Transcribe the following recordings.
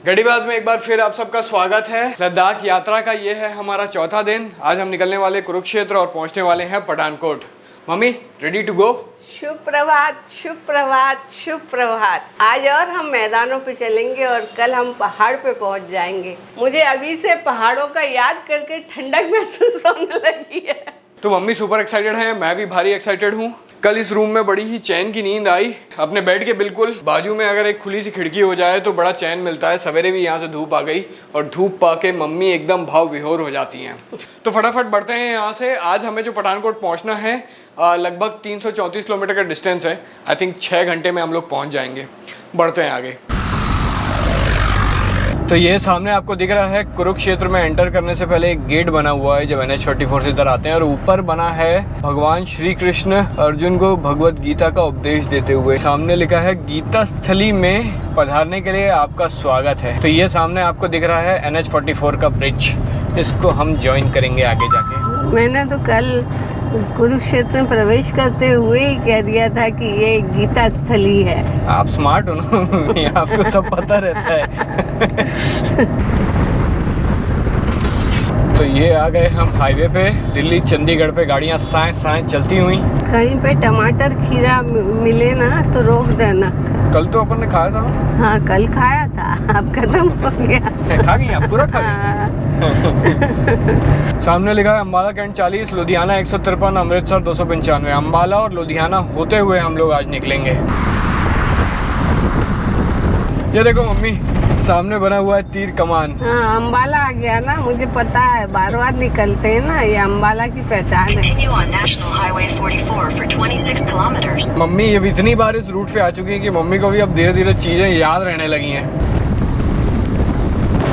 गढ़ीबाज में एक बार फिर आप सबका स्वागत है। लद्दाख यात्रा का ये है हमारा चौथा दिन। आज हम निकलने वाले कुरुक्षेत्र और पहुंचने वाले हैं Pathankot. Mummy ready to go? शुभ प्रभात, शुभ प्रभात, शुभ प्रभात। आज और हम मैदानों पे चलेंगे और कल हम पहाड़ पे पहुंच जाएंगे। मुझे अभी से पहाड़ों का याद करके ठंडक महसूस होने लगी है। तो मम्मी सुपर एक्साइटेड है, मैं भी भारी एक्साइटेड हूँ। कल इस रूम में बड़ी ही चैन की नींद आई। अपने बेड के बिल्कुल बाजू में अगर एक खुली सी खिड़की हो जाए तो बड़ा चैन मिलता है। सवेरे भी यहाँ से धूप आ गई और धूप पा के मम्मी एकदम भाव विभोर हो जाती हैं। तो फटाफट बढ़ते हैं यहाँ से। आज हमें जो पठानकोट पहुँचना है लगभग 334 किलोमीटर का डिस्टेंस है। आई थिंक 6 घंटे में हम लोग पहुँच जाएंगे। बढ़ते हैं आगे। तो ये सामने आपको दिख रहा है कुरुक्षेत्र में एंटर करने से पहले एक गेट बना हुआ है जब NH-44 से इधर आते हैं, और ऊपर बना है भगवान श्री कृष्ण अर्जुन को भगवत गीता का उपदेश देते हुए। सामने लिखा है गीता स्थली में पधारने के लिए आपका स्वागत है। तो ये सामने आपको दिख रहा है NH-44 का ब्रिज। इसको हम ज्वाइन करेंगे आगे जाके। मैंने तो कल कुरुक्षेत्र में प्रवेश करते हुए ही कह दिया था कि ये गीता स्थली है। आप स्मार्ट हो ना, आपको सब पता रहता है। तो ये आ गए हम हाईवे पे। दिल्ली चंडीगढ़ पे गाड़ियाँ साए साए चलती हुई। कहीं पे टमाटर खीरा मिले ना तो रोक देना। कल तो अपन ने खाया था। हाँ कल खाया था, अब खत्म हो गया। खा गई आप? पूरा खा गई? सामने लिखा है अम्बाला कैंट 40, लुधियाना 153, अमृतसर 295। अम्बाला और लुधियाना होते हुए हम लोग आज निकलेंगे। ये देखो मम्मी, सामने बना हुआ है तीर कमान। हाँ अम्बाला आ गया ना, मुझे पता है। बार बार निकलते हैं ना, ये अम्बाला की पहचान है। मम्मी अब इतनी बार इस रूट पे आ चुकी है कि मम्मी को भी अब धीरे धीरे चीजें याद रहने लगी हैं।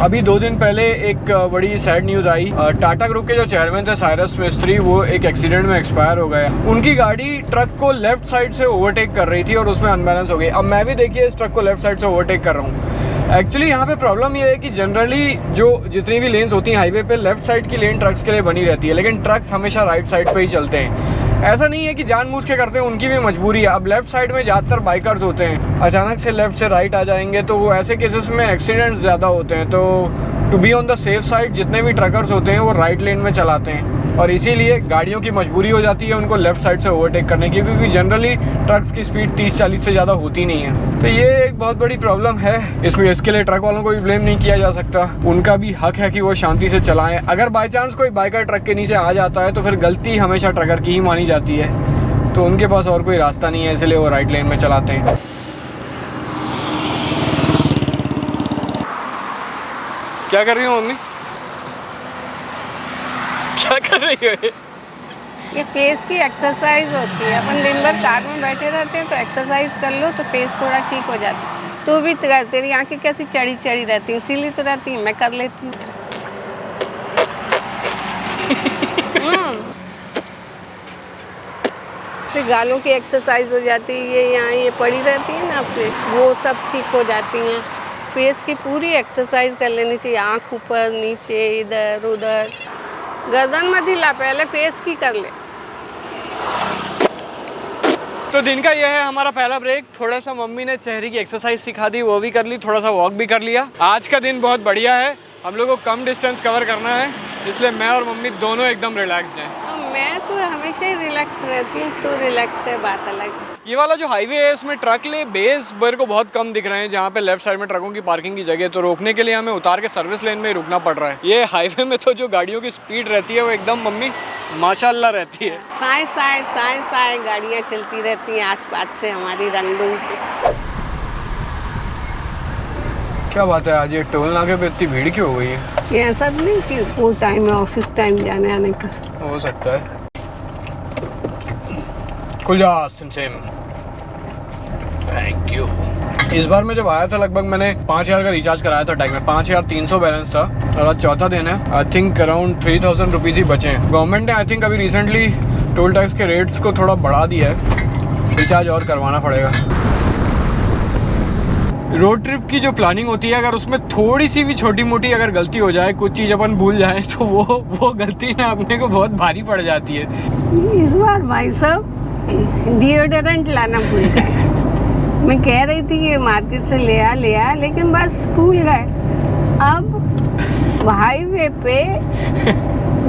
अभी 2 दिन पहले एक बड़ी सैड न्यूज़ आई। टाटा ग्रुप के जो चेयरमैन थे साइरस मिस्त्री, वो एक एक्सीडेंट में एक्सपायर हो गए। उनकी गाड़ी ट्रक को लेफ्ट साइड से ओवरटेक कर रही थी और उसमें अनबैलेंस हो गई। अब मैं भी देखिए इस ट्रक को लेफ्ट साइड से ओवरटेक कर रहा हूँ। एक्चुअली यहाँ पे प्रॉब्लम ये है कि जनरली जो जितनी भी लेन्स होती हैं हाईवे पे, लेफ्ट साइड की लेन ट्रक्स के लिए बनी रहती है, लेकिन ट्रक्स हमेशा राइट साइड पे ही चलते हैं। ऐसा नहीं है कि जानबूझ के करते हैं, उनकी भी मजबूरी है। अब लेफ्ट साइड में ज़्यादातर बाइकर्स होते हैं, अचानक से लेफ्ट से राइट आ जाएंगे तो वो ऐसे केसेस में एक्सीडेंट्स ज़्यादा होते हैं। तो to be on the safe side जितने भी ट्रकर्स होते हैं वो राइट लेन में चलाते हैं, और इसीलिए गाड़ियों की मजबूरी हो जाती है उनको लेफ्ट साइड से ओवरटेक करने की, क्योंकि जनरली ट्रक्स की स्पीड 30-40 से ज़्यादा होती नहीं है। तो ये एक बहुत बड़ी प्रॉब्लम है। इसके लिए ट्रक वालों को भी ब्लेम नहीं किया जा सकता। उनका भी हक है कि वो शांति से चलाएं। अगर बाई चांस कोई बाइकर ट्रक के नीचे आ जाता है तो फिर गलती हमेशा ट्रकर की ही मानी जाती है। तो उनके पास और कोई रास्ता नहीं है, इसलिए वो राइट लेन में चलाते हैं। क्या कर रही हो मम्मी? क्या कर रही हो? ये फेस की एक्सरसाइज होती है। अपन दिन भर कार में बैठे रहते हैं तो एक्सरसाइज कर लो तो फेस थोड़ा ठीक हो जाता है। तू भी तेरी आंखें कैसी चढ़ी चढ़ी रहती हैं, इसीलिए तो रहती हैं। मैं कर लेती हूँ। फिर गालों की एक्सरसाइज हो जाती है। ये यहाँ ये पड़ी रहती है ना अपने, वो सब ठीक हो जाती हैं। फेस की पूरी एक्सरसाइज कर लेनी चाहिए। आँख ऊपर नीचे इधर उधर, गर्दन मत हिला, पहले फेस की कर ले। तो दिन का यह है हमारा पहला ब्रेक। थोड़ा सा मम्मी ने चेहरे की एक्सरसाइज सिखा दी, वो भी कर ली, थोड़ा सा वॉक भी कर लिया। आज का दिन बहुत बढ़िया है। हम लोग को कम डिस्टेंस कवर करना है, इसलिए मैं और मम्मी दोनों एकदम रिलैक्स्ड हैं। मैं तो हमेशा ही रिलैक्स रहती हूँ, तो रिलैक्स है, बात अलग है। ये वाला जो हाईवे है उसमें ट्रक ले बेस मेरे को बहुत कम दिख रहे हैं, जहाँ पे लेफ्ट साइड में ट्रकों की पार्किंग की जगह, तो रोकने के लिए हमें उतार के सर्विस लेन में ही रुकना पड़ रहा है। ये हाईवे में तो जो गाड़ियों की स्पीड रहती है वो एकदम मम्मी माशाल्लाह रहती है। साए साए साए साए गाड़ियाँ चलती रहती हैं आसपास से हमारी रंगून की। क्या बात है, आज ये टोल नाके पे इतनी भीड़ क्यों हो गई है? ये ऐसा नहीं कि वो टाइम है ऑफिस टाइम जाने आने का, हो सकता है। खुल जा सिम। Thank you. इस बार मैं जब आया था लगभग मैंने 5000 का रिचार्ज कराया था टैग में। 5300 बैलेंस था और आज चौथा दिन है। आई थिंक अराउंड 3000 रुपीज़ ही बचे हैं। गवर्नमेंट ने आई थिंक अभी रिसेंटली टोल टैक्स के रेट्स को थोड़ा बढ़ा दिया है, रिचार्ज और करवाना पड़ेगा। रोड ट्रिप की जो प्लानिंग होती है, अगर उसमें थोड़ी सी भी छोटी मोटी अगर गलती हो जाए, कुछ चीज़ अपन भूल जाए, तो वो गलती ना अपने को बहुत भारी पड़ जाती है। इस बार भाई साहब डिओडोरेंट लाना भूल गए। मैं कह रही थी कि मार्केट से ले आ, लेकिन बस भूल गए। अब हाईवे पे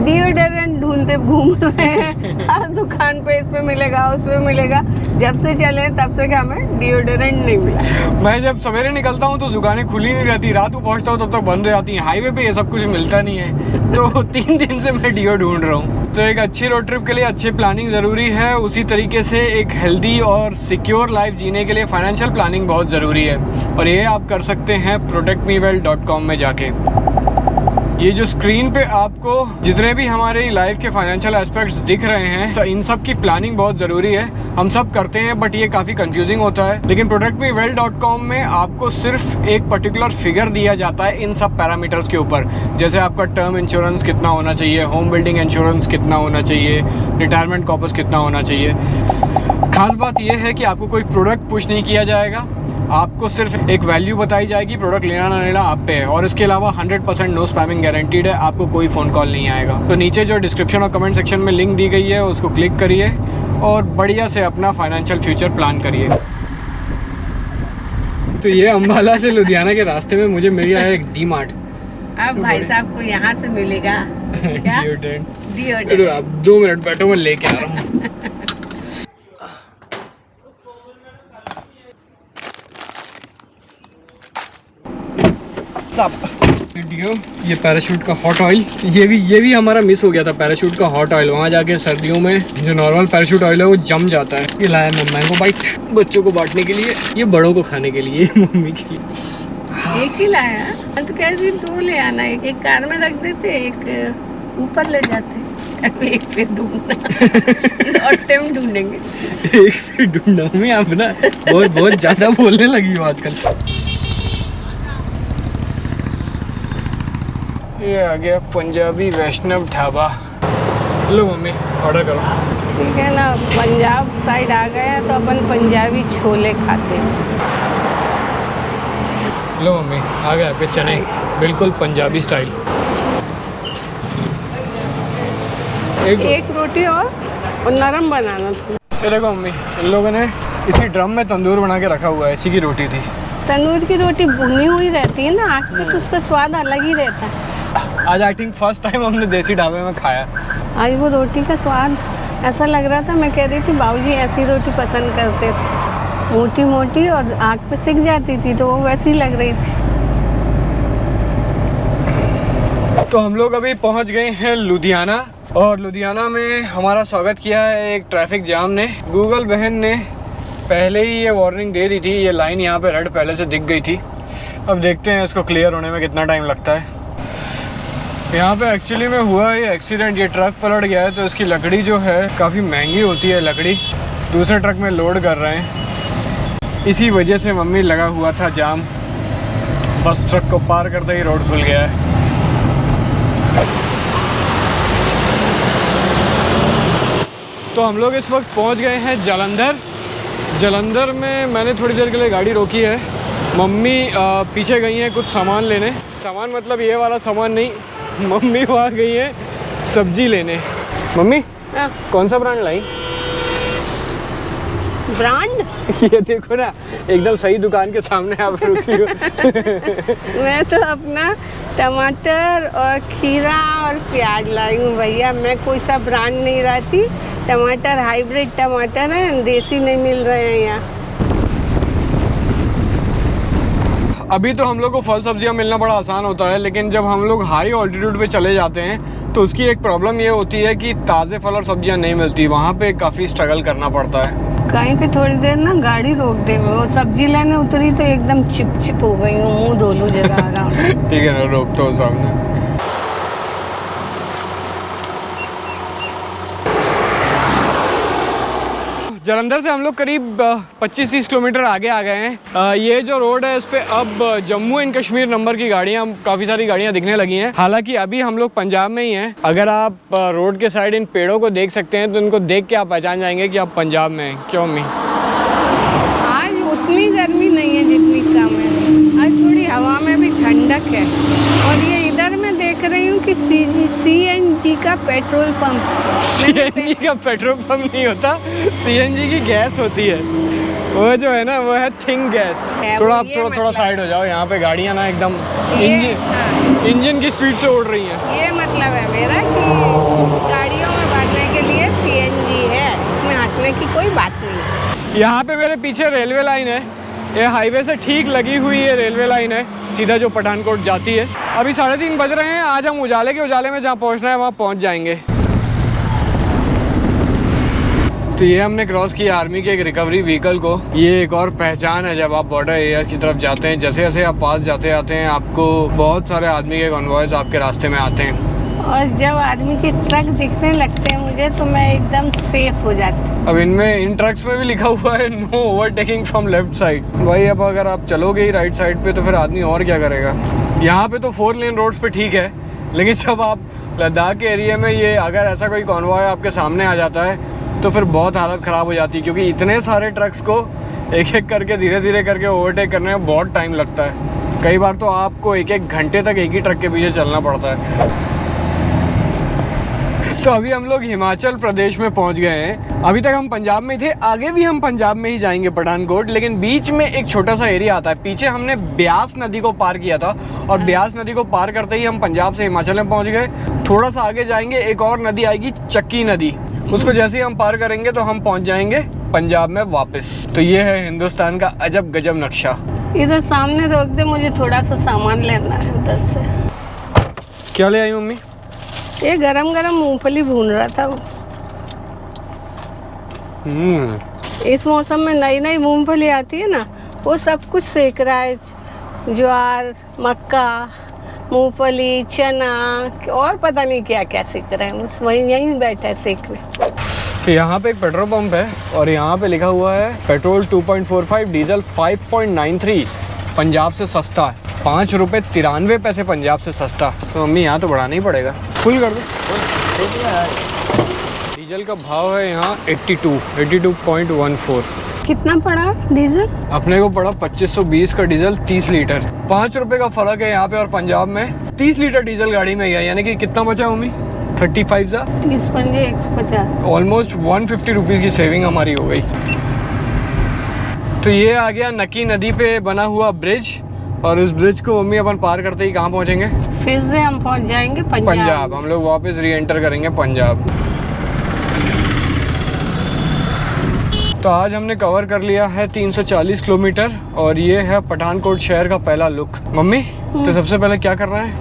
डिओडोरेंट ढूंढते घूम रहे हैं, हर दुकान पे इस पे मिलेगा उस पे मिलेगा। जब से चले तब से क्या हमें डिओडोरेंट नहीं मिला। मैं जब सवेरे निकलता हूँ तो दुकानें खुली नहीं रहती, रात को पहुँचता हूँ तब तक बंद हो जाती हैं। हाईवे पे ये सब कुछ मिलता नहीं है, तो 3 दिन से मैं डिओ ढूंढ रहा हूँ। तो एक अच्छी रोड ट्रिप के लिए अच्छी प्लानिंग ज़रूरी है, उसी तरीके से एक हेल्दी और सिक्योर लाइफ जीने के लिए फाइनेंशियल प्लानिंग बहुत ज़रूरी है, और ये आप कर सकते हैं protectmewell.com में जाके। ये जो स्क्रीन पे आपको जितने भी हमारे लाइफ के फाइनेंशियल एस्पेक्ट्स दिख रहे हैं, इन सब की प्लानिंग बहुत ज़रूरी है। हम सब करते हैं बट ये काफ़ी कंफ्यूजिंग होता है। लेकिन protectmewell.com में आपको सिर्फ एक पर्टिकुलर फिगर दिया जाता है इन सब पैरामीटर्स के ऊपर, जैसे आपका टर्म इंश्योरेंस कितना होना चाहिए, होम बिल्डिंग इंश्योरेंस कितना होना चाहिए, रिटायरमेंट कॉर्पस कितना होना चाहिए। खास बात यह है कि आपको कोई प्रोडक्ट पुश नहीं किया जाएगा, आपको सिर्फ एक वैल्यू बताई जाएगी, प्रोडक्ट लेना ना लेना आप पे है। और इसके अलावा 100% नो स्पैमिंग गारंटीड है, आपको कोई फ़ोन कॉल नहीं आएगा। तो नीचे जो डिस्क्रिप्शन और कमेंट सेक्शन में लिंक दी गई है उसको क्लिक करिए और बढ़िया से अपना फाइनेंशियल फ्यूचर प्लान करिए। तो ये अम्बाला से लुधियाना के रास्ते में मुझे मिल गया है एक डी मार्ट। अब भाई साहब को यहाँ से मिलेगा क्या? डिओडोरेंट। आप 2 मिनट बैठो, मैं लेके आ रहा हूँ। ये पैराशूट का हॉट ऑयल, ये भी हमारा मिस हो गया था। पैराशूट का हॉट ऑयल, वहाँ जाके सर्दियों में जो नॉर्मल पैराशूट ऑयल है वो जम जाता है। ये लाया मैं मैंगो बाइट बच्चों को बांटने के लिए, ये बड़ों को खाने के लिए, मम्मी के लिए। एक ही लाया तो कैसे 2 ले आना, एक कार में रख देते, एक ऊपर ले जाते। अब एक पे ढूंढना और टाइम ढूंढेंगे। एक पे ढूंढना मम्मी, आप ना बहुत ज़्यादा बोलने लगी हो आजकल। ये आ गया पंजाबी वैष्णव ढाबा। लो मम्मी ऑर्डर करो। ठीक है ना, पंजाब साइड आ गया तो अपन पंजाबी छोले खाते हैं। लो मम्मी आ गया पे चने, बिल्कुल पंजाबी स्टाइल। एक रोटी और नरम बनाना था। ये देखो मम्मी, इन लोगों ने इसी ड्रम में तंदूर बना के रखा हुआ है, इसी की रोटी थी। तंदूर की रोटी भुनी हुई रहती है ना आग पे, तो उसका स्वाद अलग ही रहता है। आज आई थिंक फर्स्ट टाइम हमने देसी ढाबे में खाया। आज वो रोटी का स्वाद ऐसा लग रहा था, मैं कह रही थी बाबूजी ऐसी रोटी पसंद करते थे, मोटी मोटी और आग पे सिक जाती थी, तो वो वैसी लग रही थी। तो हम लोग अभी पहुंच गए हैं लुधियाना, और लुधियाना में हमारा स्वागत किया है एक ट्रैफिक जाम ने। गूगल बहन ने पहले ही ये वार्निंग दे दी थी, ये लाइन यहाँ पे रेड पहले से दिख गई थी। अब देखते हैं इसको क्लियर होने में कितना टाइम लगता है। यहाँ पे एक्चुअली में हुआ ये एक्सीडेंट, ये ट्रक पलट गया है, तो इसकी लकड़ी जो है काफ़ी महंगी होती है लकड़ी, दूसरे ट्रक में लोड कर रहे हैं। इसी वजह से मम्मी लगा हुआ था जाम, बस ट्रक को पार करते ही रोड खुल गया है। तो हम लोग इस वक्त पहुँच गए हैं जालंधर। जालंधर में मैंने थोड़ी देर के लिए गाड़ी रोकी है, मम्मी पीछे गई हैं कुछ सामान लेने। सामान मतलब ये वाला सामान नहीं, मम्मी वहाँ गई है सब्जी लेने। मम्मी कौन सा ब्रांड लाई? ब्रांड? ये देखो ना, एकदम सही दुकान के सामने आप रुकी हो। मैं तो अपना टमाटर और खीरा और प्याज लाई हूँ भैया, मैं कोई सा ब्रांड नहीं लाती। टमाटर हाइब्रिड टमाटर है, देसी नहीं मिल रहे हैं यहाँ। अभी तो हम लोग को फल सब्जियां मिलना बड़ा आसान होता है, लेकिन जब हम लोग हाई ऑल्टीट्यूड पे चले जाते हैं तो उसकी एक प्रॉब्लम ये होती है कि ताज़े फल और सब्जियां नहीं मिलती, वहाँ पे काफ़ी स्ट्रगल करना पड़ता है। कहीं पे थोड़ी देर ना गाड़ी रोक दे, वो सब्जी लेने उतरी तो एकदम चिप हो गई हूँ, मुँह धो लूँ जरा आराम। ठीक है ना, रोक तो सामने। जालंधर से हम लोग करीब 25-30 किलोमीटर आगे आ गए हैं। ये जो रोड है इस पे अब जम्मू एंड कश्मीर नंबर की गाड़ियाँ, काफ़ी सारी गाड़ियाँ दिखने लगी हैं। हालांकि अभी हम लोग पंजाब में ही हैं। अगर आप रोड के साइड इन पेड़ों को देख सकते हैं तो इनको देख के आप पहचान जाएंगे कि आप पंजाब में हैं। क्यों मम्मी? आज उतनी गर्मी नहीं है जितनी कम है, आज थोड़ी हवा में भी ठंडक है। और ये इधर मैं देख रही हूँ कि CNG का पेट्रोल पंप। CNG का पेट्रोल पंप नहीं होता, CNG की गैस होती है। वो जो है ना वो है थिंग गैस। है, थोड़ा वो आप ये थोड़ा मतलब साइड हो जाओ, यहाँ पे गाड़ियाँ ना एकदम हाँ, इंजन की स्पीड से उड़ रही हैं। ये मतलब है मेरा कि गाड़ियों में भागने के लिए सीएनजी है, उसमें हंसने की कोई बात नहीं है। यहाँ पे मेरे पीछे रेलवे लाइन है, ये हाईवे से ठीक लगी हुई ये रेलवे लाइन है, सीधा जो पठानकोट जाती है। अभी 3:30 बज रहे हैं। आज हम उजाले के उजाले में जहाँ पहुँचना है वहाँ पहुँच जाएंगे। तो ये हमने क्रॉस किया आर्मी के एक रिकवरी व्हीकल को। ये एक और पहचान है जब आप बॉर्डर एरिया की तरफ जाते हैं, जैसे जैसे आप पास जाते आते हैं आपको बहुत सारे आर्मी के कॉन्वॉयज आपके रास्ते में आते हैं। और जब आर्मी के ट्रक दिखने लगते हैं मुझे तो मैं एकदम सेफ हो जाती हूँ। अब इनमें इन ट्रक्स में भी लिखा हुआ है no overtaking from left side. भाई अब अगर आप चलोगे ही राइट साइड पे तो फिर आदमी और क्या करेगा। यहाँ पे तो 4 लेन रोड्स पे ठीक है, लेकिन जब आप लद्दाख के एरिया में ये अगर ऐसा कोई कॉन्वॉय आपके सामने आ जाता है तो फिर बहुत हालत ख़राब हो जाती है, क्योंकि इतने सारे ट्रक्स को एक एक करके धीरे धीरे करके ओवरटेक करने में बहुत टाइम लगता है। कई बार तो आपको एक एक घंटे तक एक ही ट्रक के पीछे चलना पड़ता है। तो अभी हम लोग हिमाचल प्रदेश में पहुंच गए हैं। अभी तक हम पंजाब में ही थे, आगे भी हम पंजाब में ही जाएंगे पठानकोट, लेकिन बीच में एक छोटा सा एरिया आता है। पीछे हमने ब्यास नदी को पार किया था और ब्यास नदी को पार करते ही हम पंजाब से हिमाचल में पहुंच गए। थोड़ा सा आगे जाएंगे एक और नदी आएगी, चक्की नदी। उसको जैसे ही हम पार करेंगे तो हम पहुंच जाएंगे पंजाब में वापस। तो ये है हिंदुस्तान का अजब गजब नक्शा। इधर सामने रोक दे, मुझे थोड़ा सा सामान लेना है उधर से। क्या ले आई मम्मी? ये गरम गरम मूंगफली भून रहा था वो। इस मौसम में नई नई मूंगफली आती है ना, वो सब कुछ सेक रहा है। ज्वार, मक्का, मूंगफली, चना और पता नहीं क्या क्या सेक रहे हैं। बस वहीं यहीं बैठा है सेक रहे। तो यहाँ पे एक पेट्रोल पंप है और यहाँ पे लिखा हुआ है पेट्रोल 2.45, डीजल 5.93, पंजाब से सस्ता है। 5 रुपये 93 पैसे पंजाब से सस्ता। तो मम्मी यहाँ तो बढ़ाना ही पड़ेगा। फुल कर दो। डीजल का भाव है यहाँ 82.14। कितना पड़ा डीजल? अपने को पड़ा 2520 का डीजल 30 लीटर। 5 रुपए का फर्क है यहाँ पे और पंजाब में। 30 लीटर डीजल गाड़ी में गया, यानी कि कितना बचा मम्मी? 35 जा 30 पंजे 150, ऑलमोस्ट 150 रुपीज़ की सेविंग हमारी हो गई। तो ये आ गया नकी नदी पे बना हुआ ब्रिज, और इस ब्रिज को मम्मी अपन पार करते ही कहाँ पहुँचेंगे? फिर से हम पहुँच जाएंगे पंजाब। हम लोग वापस री एंटर करेंगे पंजाब। तो आज हमने कवर कर लिया है 340 किलोमीटर और ये है पठानकोट शहर का पहला लुक। मम्मी तो सबसे पहले क्या करना है?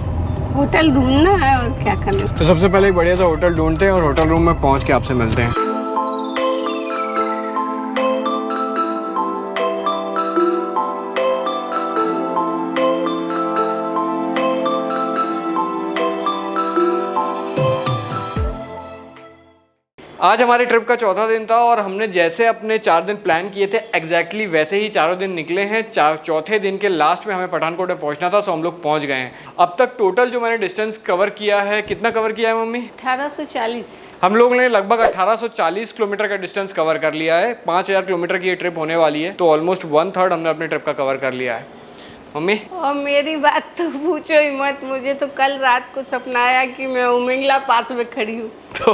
होटल ढूंढना है और क्या करना है। तो सबसे पहले एक बढ़िया सा होटल ढूंढते हैं और होटल रूम में पहुंच के आपसे मिलते हैं। आज हमारी ट्रिप का चौथा दिन था और हमने जैसे अपने 4 दिन प्लान किए थे एग्जैक्टली वैसे ही चारों दिन निकले हैं। चौथे दिन के लास्ट में हमें पठानकोट में पहुंचना था, सो हम लोग पहुंच गए हैं। अब तक टोटल जो मैंने डिस्टेंस कवर किया है, कितना कवर किया है मम्मी? 1840। हम लोग ने लगभग 1840 किलोमीटर का डिस्टेंस कवर कर लिया है। 5000 किलोमीटर की ये ट्रिप होने वाली है, तो ऑलमोस्ट 1/3 हमने अपनी ट्रिप का कवर कर लिया है। मम्मी और मेरी बात तो पूछो ही मत, मुझे तो कल रात को सपना आया कि मैं उमिंगला पास में खड़ी हूँ। तो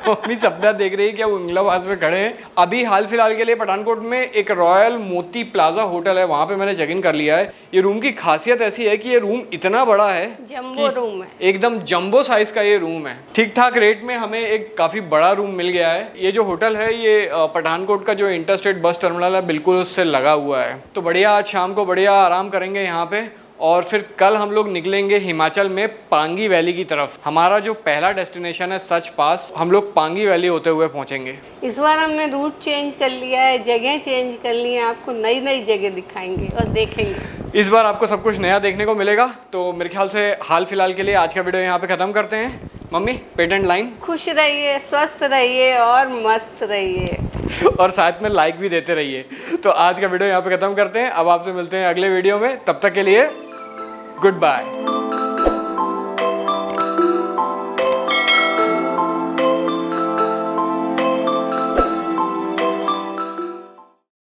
मम्मी सपना देख रही है कि वो उंगला पास में खड़े हैं। अभी हाल फिलहाल के लिए पठानकोट में एक रॉयल मोती प्लाजा होटल है, वहाँ पे मैंने चेक इन कर लिया है। ये रूम की खासियत ऐसी है कि ये रूम इतना बड़ा है, जंबो रूम है, एकदम जंबो साइज का ये रूम है। ठीक ठाक रेट में हमें एक काफी बड़ा रूम मिल गया है। ये जो होटल है ये पठानकोट का जो इंटरस्टेट बस टर्मिनल है बिल्कुल उससे लगा हुआ है। तो बढ़िया आज शाम को बढ़िया आराम करेंगे यहाँ पे और फिर कल हम लोग निकलेंगे हिमाचल में पांगी वैली की तरफ। हमारा जो पहला डेस्टिनेशन है सच पास, हम लोग पांगी वैली होते हुए पहुंचेंगे। इस बार हमने रूट चेंज कर लिया है, जगह चेंज कर ली है, आपको नई नई जगह दिखाएंगे और देखेंगे। इस बार आपको सब कुछ नया देखने को मिलेगा। तो मेरे ख्याल से हाल फिलहाल के लिए आज का वीडियो यहाँ पे खत्म करते हैं। Mummy patent line? खुश रहिए, स्वस्थ रहिए और मस्त रहिए और साथ में लाइक भी देते रहिए। तो आज का वीडियो यहाँ पे खत्म करते हैं। अब आपसे मिलते हैं अगले वीडियो में, तब तक के लिए गुड बाय।